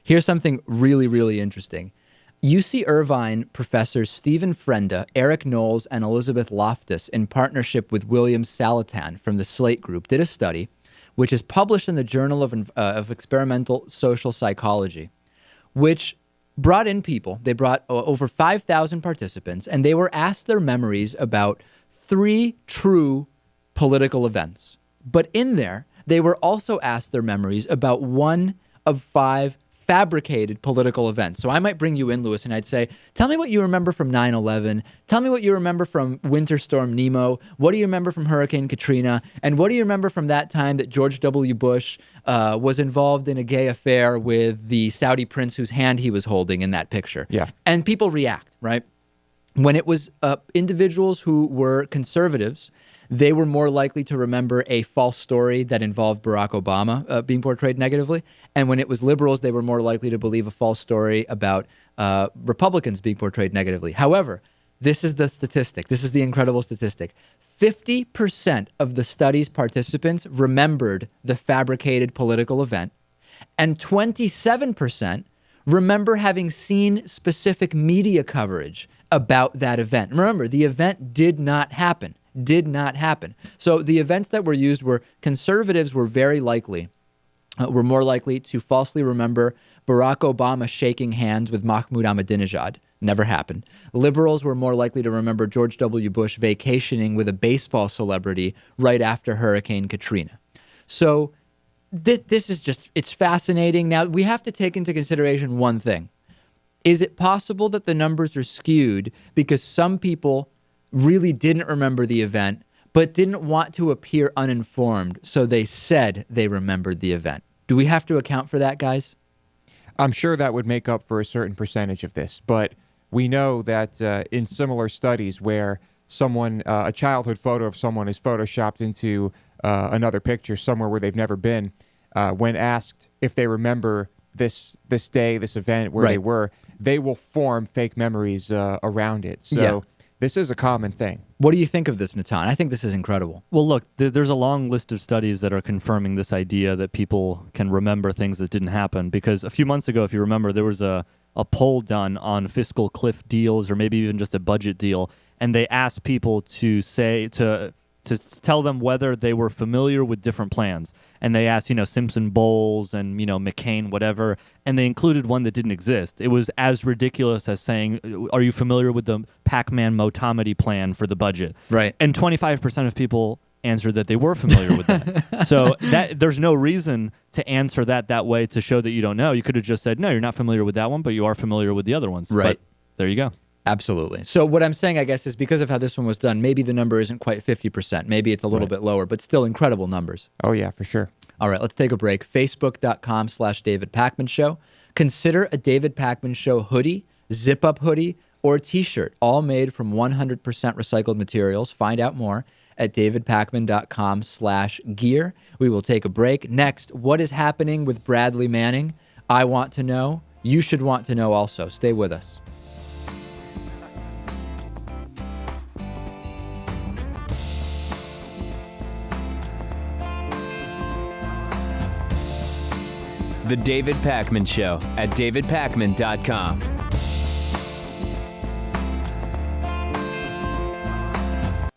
Here's something really, really interesting. UC Irvine professors Stephen Frenda, Eric Knowles, and Elizabeth Loftus, in partnership with William Salatan from the Slate Group, did a study which is published in the Journal of Experimental Social Psychology, which brought in people. They brought over 5,000 participants, and they were asked their memories about 3 true political events. But in there, they were also asked their memories about 1 of 5 fabricated political events. So I might bring you in, Lewis, and I'd say, tell me what you remember from 9/11. Tell me what you remember from Winter Storm Nemo. What do you remember from Hurricane Katrina? And what do you remember from that time that George W. Bush was involved in a gay affair with the Saudi prince whose hand he was holding in that picture? Yeah. And people react, right? When it was individuals who were conservatives, they were more likely to remember a false story that involved Barack Obama being portrayed negatively. And when it was liberals, they were more likely to believe a false story about Republicans being portrayed negatively. However, this is the statistic. This is the incredible statistic. 50% of the study's participants remembered the fabricated political event, and 27% remember having seen specific media coverage about that event. Remember, the event did not happen. Did not happen. So the events that were used were conservatives were more likely to falsely remember Barack Obama shaking hands with Mahmoud Ahmadinejad. Never happened. Liberals were more likely to remember George W. Bush vacationing with a baseball celebrity right after Hurricane Katrina. So this is just, it's fascinating. Now, we have to take into consideration one thing. Is it possible that the numbers are skewed because some people really didn't remember the event but didn't want to appear uninformed, so they said they remembered the event? Do we have to account for that, guys? I'm sure that would make up for a certain percentage of this, but we know that in similar studies where someone, a childhood photo of someone is photoshopped into another picture somewhere where they've never been, when asked if they remember this day, this event, where Right. they were, they will form fake memories around it. So this is a common thing. What do you think of this, Natan? I think this is incredible. Well, look, there's a long list of studies that are confirming this idea that people can remember things that didn't happen. Because a few months ago, if you remember, there was a poll done on fiscal cliff deals or maybe even just a budget deal. And they asked people to tell them whether they were familiar with different plans. And they asked, Simpson Bowles and, McCain, whatever. And they included one that didn't exist. It was as ridiculous as saying, are you familiar with the Pakman Motamedi plan for the budget? Right. And 25% of people answered that they were familiar with that. So there's no reason to answer that way to show that you don't know. You could have just said, no, you're not familiar with that one, but you are familiar with the other ones. Right. But there you go. Absolutely. So what I'm saying, I guess, is because of how this one was done, maybe the number isn't quite 50%. Maybe it's a little bit lower, but still incredible numbers. Oh, yeah, for sure. All right, let's take a break. Facebook.com/David Pakman Show. Consider a David Pakman Show hoodie, zip-up hoodie, or t-shirt, all made from 100% recycled materials. Find out more at davidpakman.com/gear. We will take a break. Next, what is happening with Bradley Manning? I want to know. You should want to know also. Stay with us. The David Pakman Show at davidpakman.com.